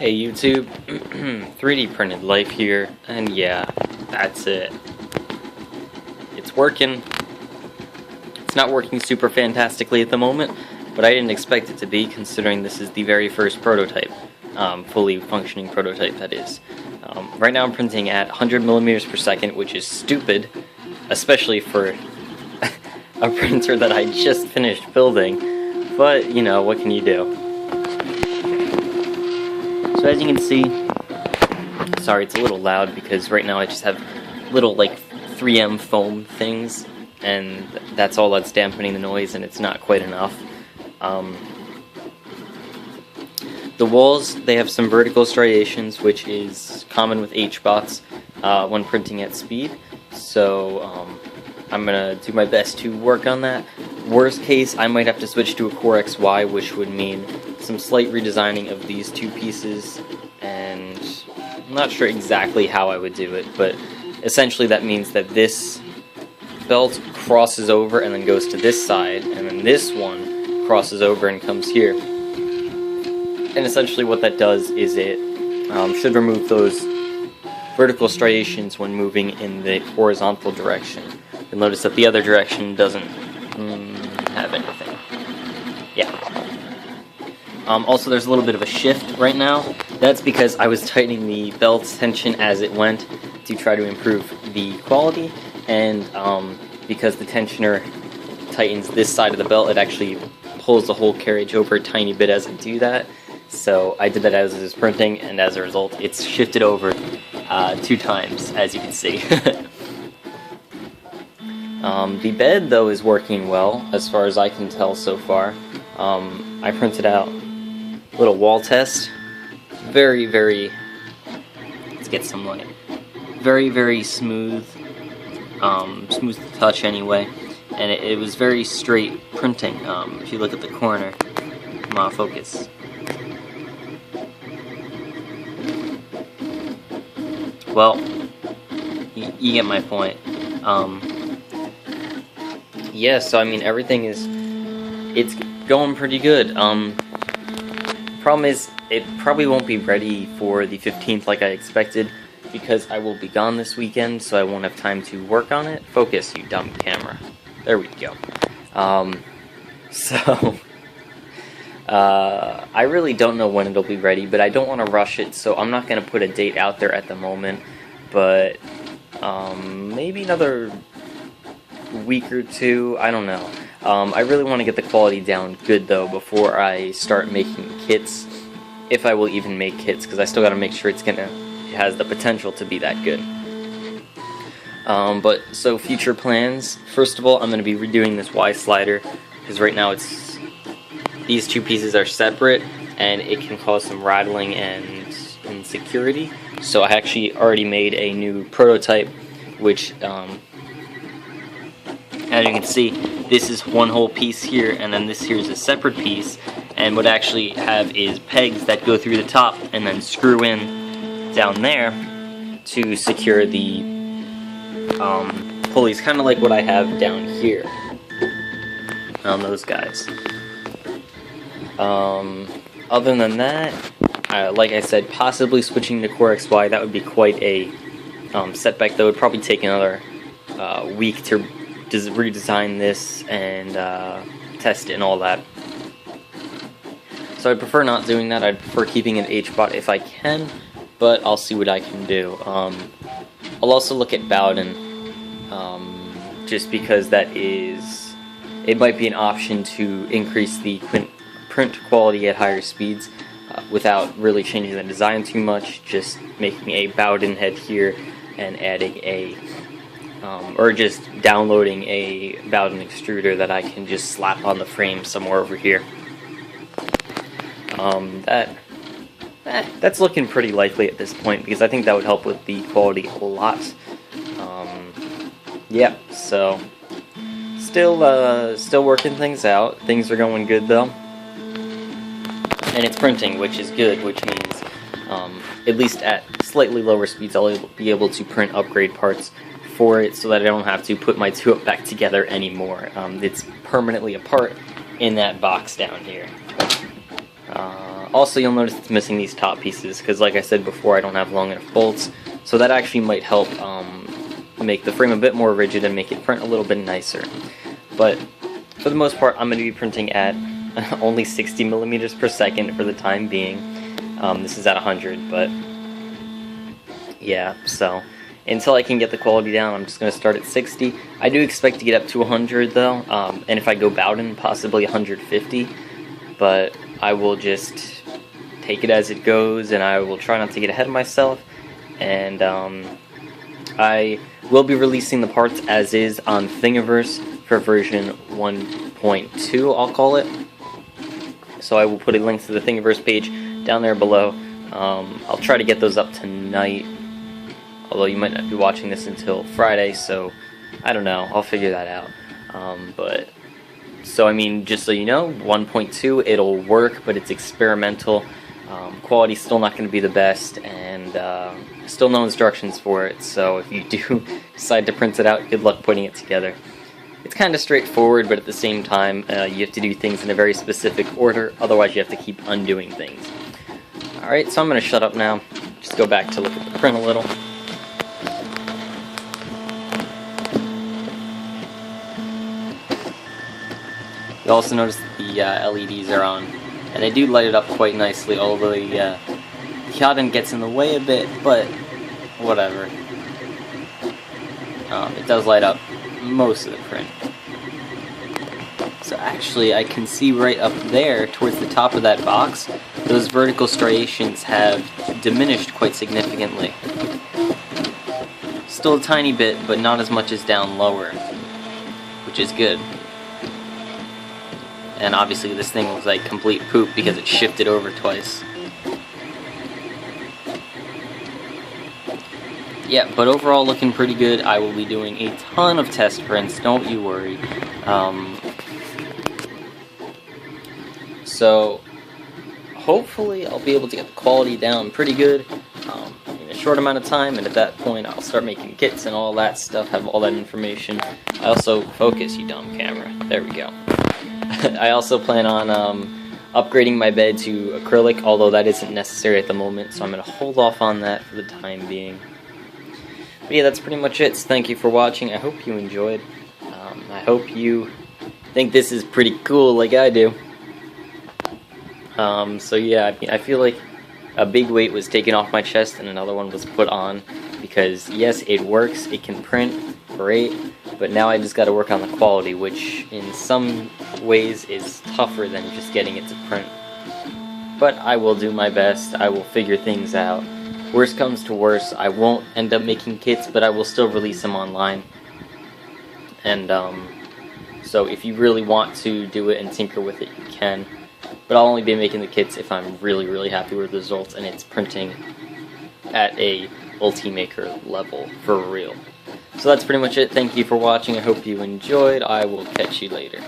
Hey YouTube, 3D printed life here, and yeah, that's it. It's working. It's not working super fantastically at the moment, but I didn't expect it to be, considering this is the very first prototype, fully functioning prototype that is. Right now I'm printing at 100 millimeters per second, which is stupid, especially for a printer that I just finished building, but you know, what can you do? So as you can see, sorry it's a little loud because right now I just have little like 3M foam things, and that's all that's dampening the noise, and it's not quite enough. The walls, they have some vertical striations, which is common with HBots when printing at speed, so I'm gonna do my best to work on that. Worst case, I might have to switch to a Core XY, which would mean some slight redesigning of these two pieces, and I'm not sure exactly how I would do it, but essentially that means that this belt crosses over and then goes to this side, and then this one crosses over and comes here. And essentially what that does is it should remove those vertical striations when moving in the horizontal direction. You'll notice that the other direction doesn't have anything. Yeah. Also, there's a little bit of a shift right now. That's because I was tightening the belt tension as it went to try to improve the quality, and because the tensioner tightens this side of the belt, it actually pulls the whole carriage over a tiny bit as I do that. So I did that as it was printing, and as a result, it's shifted over 2 times, as you can see. The bed, though, is working well, as far as I can tell so far. I printed out a little wall test. Very, let's get some light. Very smooth. Smooth to touch anyway. And it was very straight printing. If you look at the corner. Come on, focus. Well, you get my point. Yeah, so I mean everything it's going pretty good. Problem is, it probably won't be ready for the 15th like I expected, because I will be gone this weekend, so I won't have time to work on it. Focus, you dumb camera. There we go. I really don't know when it'll be ready, but I don't want to rush it, so I'm not going to put a date out there at the moment, but maybe another week or 2, I don't know. I really want to get the quality down good, though, before I start making kits, if I will even make kits, because I still got to make sure it has the potential to be that good. But, so future plans, first of all, I'm going to be redoing this Y slider, because right now these two pieces are separate, and it can cause some rattling and insecurity. So I actually already made a new prototype, which, as you can see, this is one whole piece here, and then this here is a separate piece, and what I actually have is pegs that go through the top and then screw in down there to secure the pulleys, kind of like what I have down here on those guys. Other than that, like I said, possibly switching to Core XY, that would be quite a setback. That would probably take another week to redesign this and test it and all that. So I'd prefer not doing that. I'd prefer keeping an HBot if I can, but I'll see what I can do. I'll also look at Bowden, just because it might be an option to increase the print quality at higher speeds without really changing the design too much, just making a Bowden head here and adding or just downloading a Bowden extruder that I can just slap on the frame somewhere over here. That's looking pretty likely at this point, because I think that would help with the quality a lot. Yeah, so still working things out. Things are going good though, and it's printing, which is good, which means at least at slightly lower speeds I'll be able to print upgrade parts for it, so that I don't have to put my two back together anymore. It's permanently apart in that box down here. Also, you'll notice it's missing these top pieces because, like I said before, I don't have long enough bolts. So that actually might help make the frame a bit more rigid and make it print a little bit nicer. But for the most part, I'm going to be printing at only 60 millimeters per second for the time being. This is at 100, but yeah, so until I can get the quality down, I'm just going to start at 60. I do expect to get up to 100 though, and if I go Bowden, possibly 150, but I will just take it as it goes, and I will try not to get ahead of myself, and I will be releasing the parts as is on Thingiverse for version 1.2, I'll call it. So I will put a link to the Thingiverse page down there below. I'll try to get those up tonight, although you might not be watching this until Friday, so I don't know, I'll figure that out. So I mean, just so you know, 1.2, it'll work, but it's experimental. Quality's still not going to be the best, and still no instructions for it, so if you do decide to print it out, good luck putting it together. It's kind of straightforward, but at the same time, you have to do things in a very specific order, otherwise you have to keep undoing things. Alright, so I'm going to shut up now, just go back to look at the print a little. You also notice that the LEDs are on, and they do light it up quite nicely, although the Yadin gets in the way a bit, but whatever. It does light up most of the print. So actually, I can see right up there, towards the top of that box, those vertical striations have diminished quite significantly. Still a tiny bit, but not as much as down lower, which is good. And obviously this thing looks like complete poop because it shifted over twice. Yeah, but overall looking pretty good. I will be doing a ton of test prints, don't you worry. So hopefully I'll be able to get the quality down pretty good in a short amount of time, and at that point I'll start making kits and all that stuff, have all that information. I also, focus you dumb camera, there we go. I also plan on upgrading my bed to acrylic, although that isn't necessary at the moment, so I'm going to hold off on that for the time being. But yeah, that's pretty much it. So thank you for watching. I hope you enjoyed. I hope you think this is pretty cool like I do. So yeah, I feel like a big weight was taken off my chest and another one was put on, because yes, it works, it can print, great, but now I just got to work on the quality, which in some ways is tougher than just getting it to print. But I will do my best, I will figure things out. Worst comes to worst, I won't end up making kits, but I will still release them online. And so if you really want to do it and tinker with it, you can. But I'll only be making the kits if I'm really, really happy with the results and it's printing at a Ultimaker level for real. So that's pretty much it. Thank you for watching. I hope you enjoyed. I will catch you later.